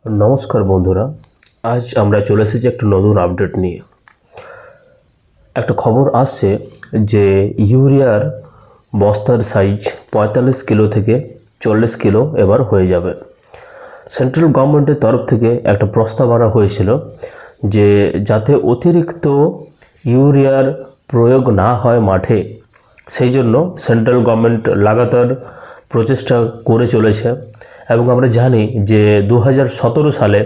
नमस्कार बंधुरा आज আমরা চলে এসেছি একটা নতুন আপডেট নিয়ে। একটা খবর আসছে যে ইউরিয়ার বস্তার সাইজ 45 কিলো থেকে 40 কিলো এবার হয়ে যাবে। সেন্ট্রাল গভর্নমেন্টের তরফ থেকে একটা প্রস্তাব আনা হয়েছিল যে যাতে অতিরিক্ত ইউরিয়ার প্রয়োগ না হয় মাঠে, সেই জন্য সেন্ট্রাল গভর্নমেন্ট লাগাতার প্রচেষ্টা করে চলেছে। এবং আমরা জানি যে 2017 সালে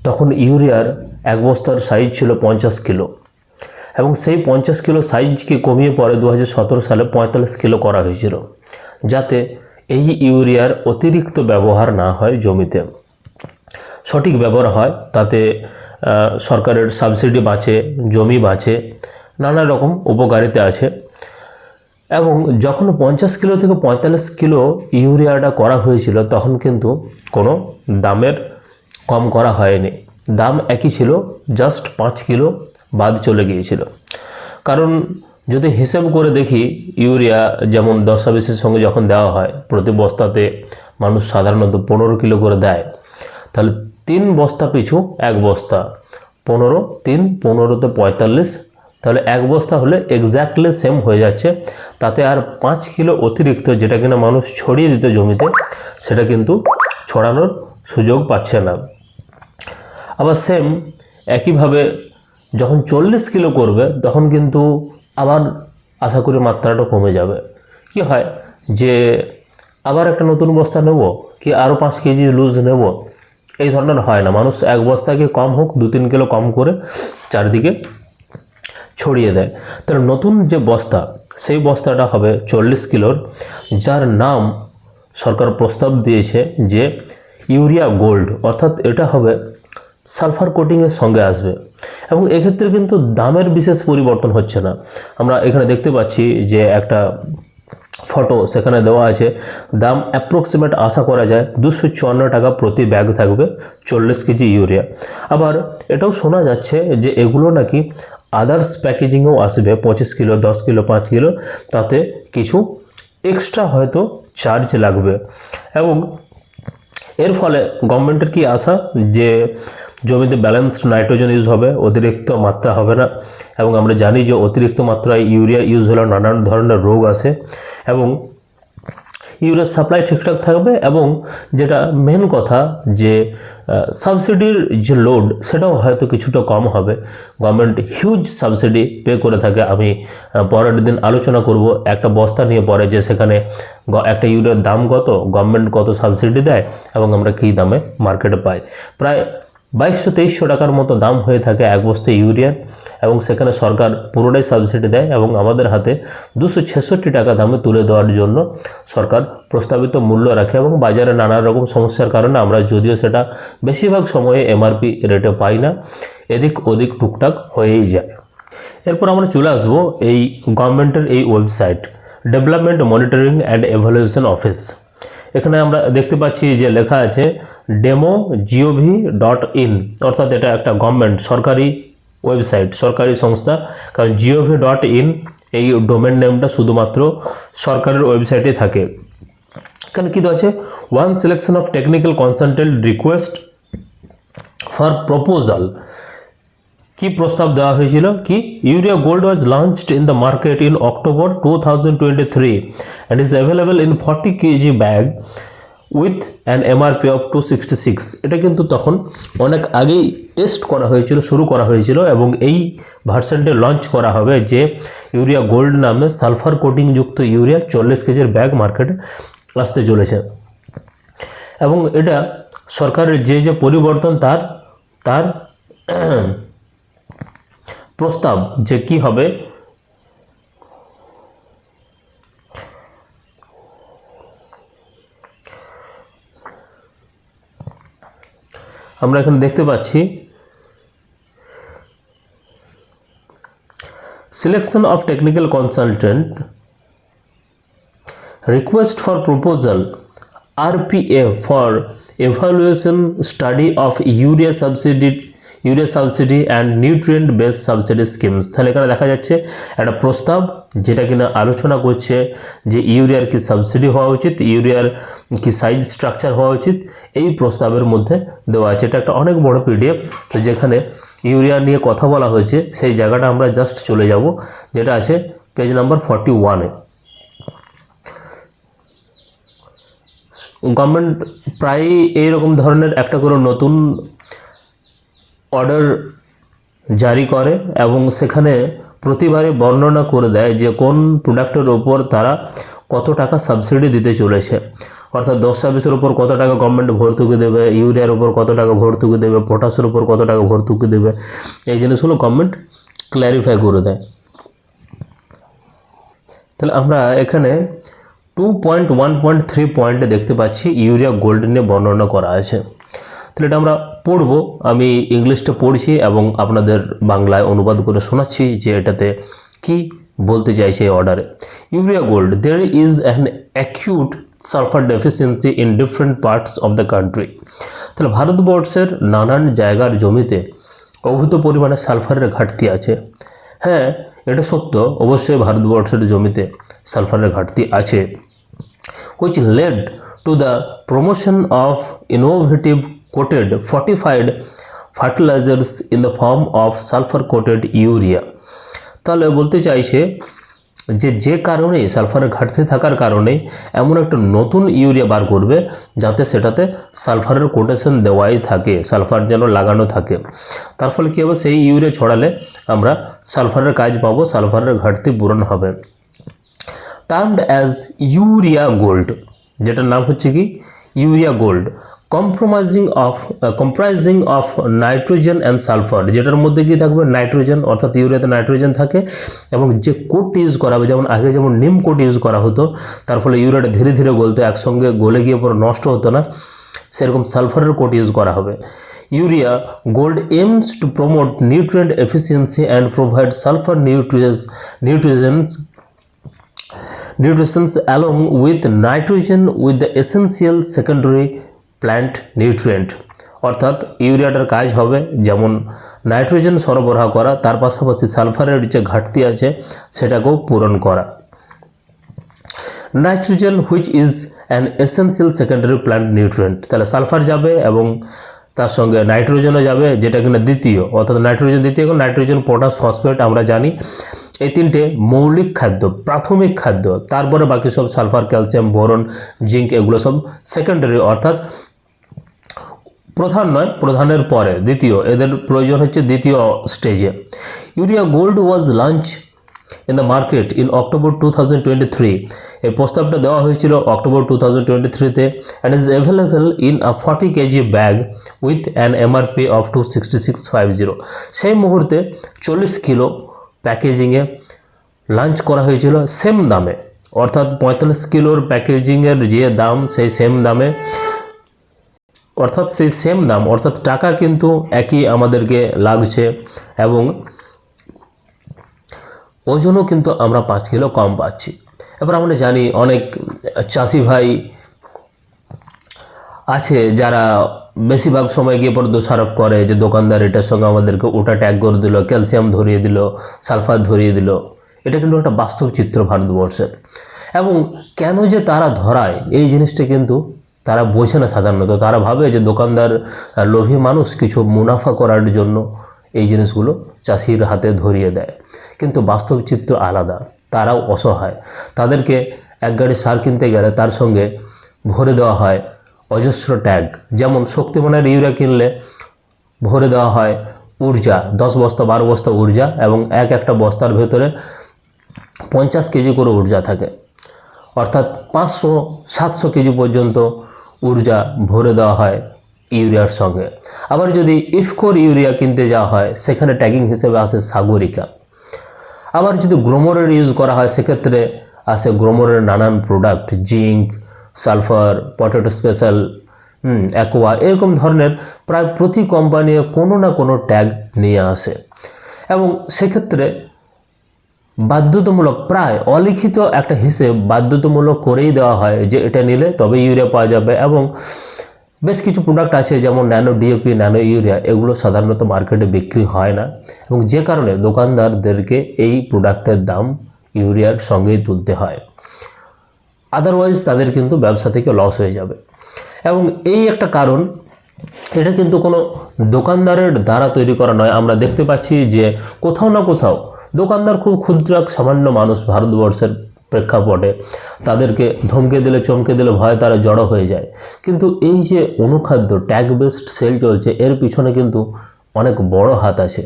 তখন ইউরিয়ার এক বস্তার সাইজ ছিল 50 কিলো এবং সেই 50 কিলো সাইজকে কমিয়ে পরে 2017 সালে 45 কিলো করা হয়েছিল, যাতে এই ইউরিয়ার অতিরিক্ত ব্যবহার না হয়, জমিতে সঠিক ব্যবহার হয়, তাতে সরকারের সাবসিডি বাঁচে, জমি বাঁচে, নানা রকম উপকারিতা আছে। এবং যখন 50 কিলো থেকে 45 কিলো ইউরিয়াটা করা হয়েছিল তখন কিন্তু কোনো দামের কম করা হয়নি, দাম একই ছিল, জাস্ট 5 কিলো বাদ চলে গিয়েছিল। কারণ যদি হিসাব করে দেখি, ইউরিয়া যেমন 10-20-এর সঙ্গে যখন দেওয়া হয়, প্রতি বস্তাতে মানুষ সাধারণত 15 কিলো করে দেয়, তাহলে 3 বস্তা পিছু 1 বস্তা, 15, 3, 15তে 45, তাহলে 1 বস্তা হলে এক্স্যাক্টলি সেম হয়ে যাচ্ছে। তাতে আর 5 কিলো অতিরিক্ত যেটা কিনা মানুষ ছড়িয়ে দিত জমিতে, সেটা কিন্তু ছড়ানোর সুযোগ পাচ্ছে না। আবার সেম একইভাবে যখন 40 কিলো করবে তখন কিন্তু আবার আশা করি মাত্রাটা কমে যাবে। কি হয় যে আবার একটা নতুন বস্তা নেব কি আরও 5 কেজি লুজ নেব, এই ধরনের হয় না। মানুষ 1 বস্তাকে কম হোক 2-3 কিলো কম করে চারদিকে ছড়িয়ে দেয়। তাহলে নতুন যে বস্তা, সেই বস্তাটা হবে 40 কিলোর, যার নাম সরকার প্রস্তাব দিয়েছে যে ইউরিয়া গোল্ড, অর্থাৎ এটা হবে সালফার কোটিংয়ের সঙ্গে আসবে। এবং এক্ষেত্রে কিন্তু দামের বিশেষ পরিবর্তন হচ্ছে না। আমরা এখানে দেখতে পাচ্ছি যে একটা ফটো সেখানে দেওয়া আছে, দাম অ্যাপ্রক্সিমেট আশা করা যায় 254 টাকা প্রতি ব্যাগ থাকবে 40 কেজি ইউরিয়া। আবার এটাও শোনা যাচ্ছে যে এগুলো নাকি আদার্স প্যাকেজিংয়েও আসবে, 25 কিলো, 10 কিলো, 5 কিলো, তাতে কিছু এক্সট্রা হয়তো চার্জ লাগবে। এবং এর ফলে গভর্নমেন্টের কি আশা যে জমিতে ব্যালেন্সড নাইট্রোজেন ইউজ হবে, অতিরিক্ত মাত্রা হবে না। এবং আমরা জানি যে অতিরিক্ত মাত্রায় ইউরিয়া ইউজ হলে নানান ধরনের রোগ আসে, এবং ইউরিয়ার সাপ্লাই ঠিকঠাক থাকবে। এবং যেটা মেন কথা যে সাবসিডির যে লোড, সেটাও হয়তো কিছুটা কম হবে। গভর্নমেন্ট হিউজ সাবসিডি পে করে থাকে। আমি পরের দিন আলোচনা করব একটা বস্তা নিয়ে পরে, যে সেখানে একটা ইউরিয়ার দাম কত, গভর্নমেন্ট কত সাবসিডি দেয় এবং আমরা কী দামে মার্কেটে পাই। প্রায় 2200-2300 টাকার মতো দাম হয়ে থাকে 1 বস্তা ইউরিয়ার, এবং সেখানে সরকার পুরোটাই সাবসিডি দেয় এবং আমাদের হাতে 266 টাকা দামে তুলে দেওয়ার জন্য সরকার প্রস্তাবিত মূল্য রাখে। এবং বাজারে নানা রকম সমস্যার কারণে আমরা যদিও সেটা বেশিরভাগ সময়ে এমআরপি রেটে পাই না, এদিক ওদিক টুকটাক হয়েই যায়। এরপর আমরা চলে আসবো এই গভর্নমেন্টের এই website, development monitoring and evaluation office. এখানে আমরা দেখতে পাচ্ছি যে লেখা আছে demo.gov.in, অর্থাৎ এটা একটা গভর্নমেন্ট সরকারি ওয়েবসাইট, সরকারি সংস্থা। কারণ gov.in এই ডোমেন নেমটা শুধুমাত্র সরকারের ওয়েবসাইটে থাকে। এখানে কী আছে, one selection of technical consultant request for proposal. কি প্রস্তাব দেওয়া হয়েছিল কি, urea gold was launched in the market in October 2023 and is available in 40 kg bag with an MRP of 266। এটা কিন্তু তখন অনেক আগেই টেস্ট করা হয়েছিল, শুরু করা হয়েছিল, এবং এই ভার্সনটি লঞ্চ করা হবে যে ইউরিয়া গোল্ড নামে সালফার কোটিংযুক্ত ইউরিয়া 40 কেজির ব্যাগ মার্কেটে আসতে চলেছে। এবং এটা সরকারের যে যে পরিবর্তন তার প্রস্তাব যে কি হবে। আমরা এখানে দেখতে পাচ্ছি selection of technical consultant request for proposal RPA for evaluation study of urea urea subsidy and nutrient based subsidy schemes. তাহলে এখানে দেখা যাচ্ছে একটা প্রস্তাব যেটা কিনা আলোচনা করছে যে ইউরিয়ার কি সাবসিডি হওয়া উচিত, ইউরিয়ার কি সাইজ স্ট্রাকচার হওয়া উচিত, এই প্রস্তাবের মধ্যে দেওয়া আছে। এটা একটা অনেক বড় পিডিএফ, তো যেখানে ইউরিয়া নিয়ে কথা বলা হয়েছে সেই জায়গাটা আমরা জাস্ট চলে যাব, যেটা আছে পেজ নাম্বার 41-এ। গভর্নমেন্ট প্রায়ই এইরকম ধরনের একটা করে নতুন অর্ডার জারি করে এবং সেখানে প্রতিবারে বর্ণনা করে দেয় যে কোন প্রোডাক্টের ওপর তারা কত টাকা সাবসিডি দিতে চলেছে। অর্থাৎ 10-20-এর উপর কত টাকা গভর্নমেন্ট ভর্তুকি দেবে, ইউরিয়ার উপর কত টাকা ভর্তুকি দেবে, পটাশের উপর কত টাকা ভর্তুকি দেবে, এই জিনিসগুলো গভর্নমেন্ট ক্ল্যারিফাই করে দেয়। তাহলে আমরা এখানে 2.1.3 পয়েন্টে দেখতে পাচ্ছি ইউরিয়া গোল্ড নিয়ে বর্ণনা করা আছে। তাহলে এটা আমরা পড়বো, আমি ইংলিশটা পড়ছি এবং আপনাদের বাংলায় অনুবাদ করে শোনাচ্ছি যে এটাতে কি বলতে চাইছে এই অর্ডারে। Urea gold, there is an acute sulphur deficiency in different parts of the country. তাহলে ভারতবর্ষের নানান জায়গার জমিতে অভূত পরিমাণে সালফারের ঘাটতি আছে। হ্যাঁ, এটা সত্য, অবশ্যই ভারতবর্ষের জমিতে সালফারের ঘাটতি আছে, which led to the promotion of innovative coated fortified fertilizers in the form of sulfur coated urea। তাহলে বলতে চাইছে যে কারণে সালফারের ঘাটতি থাকার কারণে এমন একটা নতুন ইউরিয়া বার করবে যাতে সেটাতে সালফারের কোটেশন দেওয়াই থাকে, সালফার যেন লাগানো থাকে। তার ফলে কী হবে, সেই ইউরিয়া ছড়ালে আমরা সালফারের কাজ পাবো, সালফারের ঘাটতি পূরণ হবে। টার্মড অ্যাজ ইউরিয়া গোল্ড, যেটার নাম হচ্ছে কি urea gold, comprising of nitrogen and sulphur, যেটার মধ্যে কি থাকবে নাইট্রোজেন, অর্থাৎ ইউরিয়াতে নাইট্রোজেন থাকে এবং যে কোট ইউজ করা হবে, যেমন আগে যেমন নিম কোট ইউজ করা হতো, তার ফলে ইউরিয়াটা ধীরে ধীরে গলতো, একসঙ্গে গলে গিয়ে পুরো নষ্ট হতো না, সেরকম সালফারের কোট ইউজ করা হবে। Urea gold aims to promote nutrient efficiency and provide sulfur nutrients along with nitrogen with the essential secondary plant nutrient। অর্থাৎ ইউরিয়াটার কাজ হবে যেমন নাইট্রোজেন সরবরাহ করা, তার পাশাপাশি সালফারের যে ঘাটতি আছে সেটাকেও পূরণ করা। Nitrogen which is an essential secondary plant nutrient, তাহলে সালফার যাবে এবং তার সঙ্গে নাইট্রোজেনও যাবে, যেটা কিনা দ্বিতীয়, অর্থাৎ নাইট্রোজেন দ্বিতীয়, নাইট্রোজেন, পটাশ, ফসফেট আমরা জানি এই তিনটে মৌলিক খাদ্য, প্রাথমিক খাদ্য, তারপরে বাকি সব সালফার, ক্যালসিয়াম, বোরন, জিঙ্ক এগুলো সব সেকেন্ডারি, অর্থাৎ প্রধান নয়, প্রধানের পরে দ্বিতীয়, এদের প্রয়োজন হচ্ছে দ্বিতীয় স্টেজে। Urea gold was launch in the market in October 2023, এই প্রস্তাবটা দেওয়া হয়েছিল অক্টোবর 2023-তে and is available in a 40 kg bag with an MRP of 26650। সেই মুহূর্তে 40 কিলো প্যাকেজিংয়ে লঞ্চ করা হয়েছিল সেম দামে, অর্থাৎ 45 কিলোর প্যাকেজিংয়ের যে দাম সেই সেম দামে, অর্থাৎ টাকা কিন্তু একই আমাদেরকে লাগছে এবং ওজনও কিন্তু আমরা 5 কিলো কম পাচ্ছি। এবার আমরা জানি অনেক চাষি ভাই আছে যারা বেশিরভাগ সময় গিয়ে পরে দোষারোপ করে যে দোকানদার এটার সঙ্গে আমাদেরকে ওটা ট্যাগ করে দিল, ক্যালসিয়াম ধরিয়ে দিল, সালফার ধরিয়ে দিল। এটা কিন্তু একটা বাস্তব চিত্র ভারতবর্ষের, এবং কেন যে তারা ধরায় এই জিনিসটা কিন্তু তারা বোঝে না। সাধারণত তারা ভাবে যে দোকানদার লোভী মানুষ, কিছু মুনাফা করার জন্য এই জিনিসগুলো চাষির হাতে ধরিয়ে দেয়, কিন্তু বাস্তব চিত্র আলাদা। তারাও অসহায়, তাদেরকে এক গাড়ি সার কিনতে গেলে তার সঙ্গে ভরে দেওয়া হয় অজস্র ট্যাগ। যেমন শক্তিমানের ইউরিয়া কিনলে ভরে দেওয়া হয় ঊর্জা, 10 বস্তা 12 বস্তা ঊর্জা, এবং একটা বস্তার ভেতরে 50 কেজি করে ঊর্জা থাকে, অর্থাৎ 500-700 কেজি পর্যন্ত ঊর্জা ভরে দেওয়া হয় ইউরিয়ার সঙ্গে। আবার যদি ইফকোর ইউরিয়া কিনতে যাওয়া হয় সেখানে ট্যাগিং হিসেবে আসে সাগরিকা। আবার যদি গ্রোমোরের ইউজ করা হয় সেক্ষেত্রে আসে গ্রোমোরের নানান product, zinc, sulphur, potato special, aqua, এরকম ধরনের প্রায় প্রতি কোম্পানি কোনো না কোনো ট্যাগ নিয়ে আসে, এবং সেক্ষেত্রে বাধ্যতামূলক, প্রায় অলিখিত একটা হিসেব বাধ্যতামূলক করেই দেওয়া হয় যে এটা নিলে তবে ইউরিয়া পাওয়া যাবে। এবং বেশ কিছু প্রোডাক্ট আছে যেমন ন্যানো ডিএপি, ন্যানো ইউরিয়া, এগুলো সাধারণত মার্কেটে বিক্রি হয় না এবং যে কারণে দোকানদারদেরকে এই প্রোডাক্টের দাম ইউরিয়ার সঙ্গেই তুলতে হয়। আদারওয়াইজ তাদের কিন্তু ব্যবসা থেকে লস হয়ে যাবে এবং এই একটা কারণ, এটা কিন্তু কোনো দোকানদারের দ্বারা তৈরি করা নয়। আমরা দেখতে পাচ্ছি যে কোথাও না কোথাও দোকানদার খুব ক্ষুদ্র এক সামান্য মানুষ ভারতবর্ষের প্রেক্ষাপটে, তাদেরকে ধমকে দিলে চমকে দিলে ভয়ে তারা জড়ো হয়ে যায়। কিন্তু এই যে অনুখাদ্য ট্যাগ বেসড সেল চলছে, এর পিছনে কিন্তু অনেক বড় হাত আছে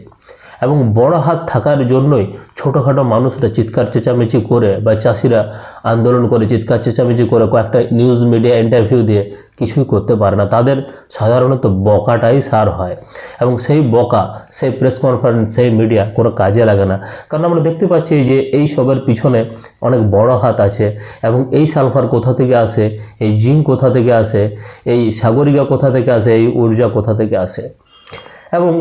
এবং বড় হাত থাকার জন্যই ছোটোখাটো মানুষরা চিৎকার চেঁচামেচি করে বা চাষিরা আন্দোলন করে চিৎকার চেঁচামেচি করে কয়েকটা নিউজ মিডিয়া ইন্টারভিউ দিয়ে কিছুই করতে পারে না। তাদের সাধারণত বকাটাই সার হয় এবং সেই বকা, সেই প্রেস কনফারেন্স, সেই মিডিয়া কোনো কাজে লাগে না। কারণ আমরা দেখতে পাচ্ছি যে এই সবের পিছনে অনেক বড় হাত আছে এবং এই সালফার কোথা থেকে আসে, এই জিঙ্ক কোথা থেকে আসে, এই সাগরিকা কোথা থেকে আসে, এই ঊর্জা কোথা থেকে আসে। এবং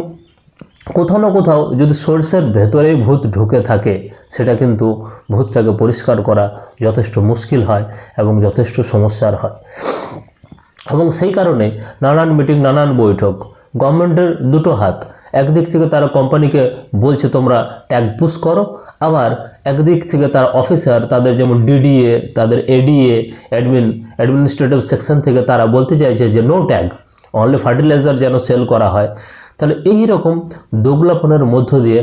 কোথাও না কোথাও যদি সর্ষের ভেতরেই ভূত ঢুকে থাকে, সেটা কিন্তু ভূতটাকে পরিষ্কার করা যথেষ্ট মুশকিল হয় এবং যথেষ্ট সমস্যার হয়। এবং সেই কারণে নানান মিটিং, নানান বৈঠক, গভর্নমেন্টের দুটো হাত। একদিক থেকে তারা কোম্পানিকে বলছে তোমরা ট্যাগ পুশ করো, আবার একদিক থেকে তার অফিসার, তাদের যেমন ডিডিএ, তাদের এডিএ, অ্যাডমিনিস্ট্রেটিভ সেকশন থেকে তারা বলতে চাইছে যে নো ট্যাগ, অনলি ফার্টিলাইজার যেন সেল করা হয়। তাহলে এই রকম দোগলাপনের মধ্য দিয়ে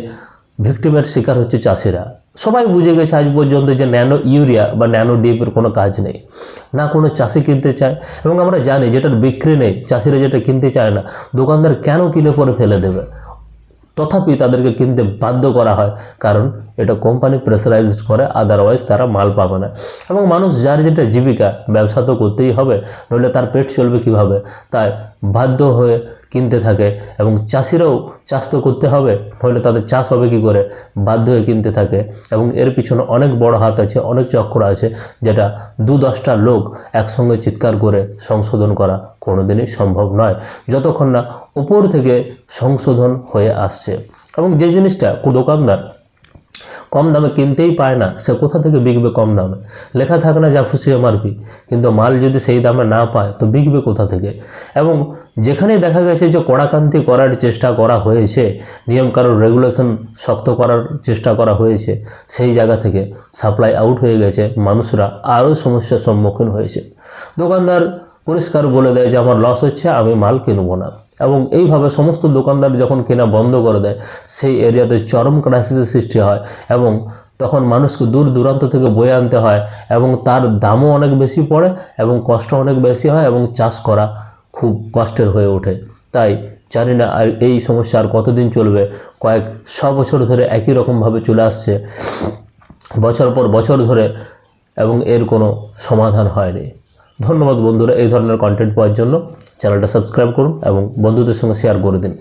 ভিকটিমের শিকার হচ্ছে চাষিরা। সবাই বুঝে গেছে আজ পর্যন্ত যে ন্যানো ইউরিয়া বা ন্যানো ডিএপির কোনো কাজ নেই, না কোনো চাষি কিনতে চায় এবং আমরা জানি যেটার বিক্রি নেই, চাষিরা যেটা কিনতে চায় না, দোকানদার কেন কিনে পরে ফেলে দেবে, তথাপি তাদেরকে কিনতে বাধ্য করা হয়, কারণ এটা কোম্পানি প্রেসারাইজড করে, আদারওয়াইজ তারা মাল পাবে না। এবং মানুষ যার যেটা জীবিকা, ব্যবসা তো করতেই হবে, নইলে তার পেট চলবে কিভাবে, তাই বাধ্য হয়ে কিনতে থাকে। এবং চাষিরাও চাষ তো করতে হবে, নইলে তাদের চাষ হবে কি করে, বাধ্য হয়ে কিনতে থাকে। এবং এর পিছনে অনেক বড় হাত আছে, অনেক চক্র আছে, যেটা 2-10টা লোক একসঙ্গে চিৎকার করে সংশোধন করা কোনোদিনই সম্ভব নয়, যতক্ষণ না উপর থেকে সংশোধন হয়ে আসছে। এবং যে জিনিসটা দোকানদার কম দামে কিনতেই পায় না, সে কোথা থেকে বিকবে কম দামে? লেখা থাকে না যা খুশি এমআরপি, কিন্তু মাল যদি সেই দামে না পায় তো বিকবে কোথা থেকে? এবং যেখানেই দেখা গেছে যে কড়াকান্তি করার চেষ্টা করা হয়েছে, নিয়মকানুন রেগুলেশন শক্ত করার চেষ্টা করা হয়েছে, সেই জায়গা থেকে সাপ্লাই আউট হয়ে গেছে, মানুষরা আরও সমস্যার সম্মুখীন হয়েছে। দোকানদার পরিষ্কার বলে দেয় যে আমার লস হচ্ছে, আমি মাল কিনবো না। এবং এইভাবে সমস্ত দোকানদার যখন কেনা বন্ধ করে দেয়, সেই এরিয়াতে চরম ক্রাইসিসের সৃষ্টি হয় এবং তখন মানুষকে দূর দূরান্ত থেকে বয়ে আনতে হয় এবং তার দামও অনেক বেশি পড়ে এবং কষ্ট অনেক বেশি হয় এবং চাষ করা খুব কষ্টের হয়ে ওঠে। তাই জানি না আর এই সমস্যা আর কতদিন চলবে। কয়েক 100 বছর ধরে একই রকমভাবে চলে আসছে, বছর পর বছর ধরে, এবং এর কোনো সমাধান হয়নি। ধন্যবাদ বন্ধুরা, এই ধরনের কন্টেন্ট পাওয়ার জন্য চ্যানেলটা সাবস্ক্রাইব করুন এবং বন্ধুদের সঙ্গে শেয়ার করে দিন।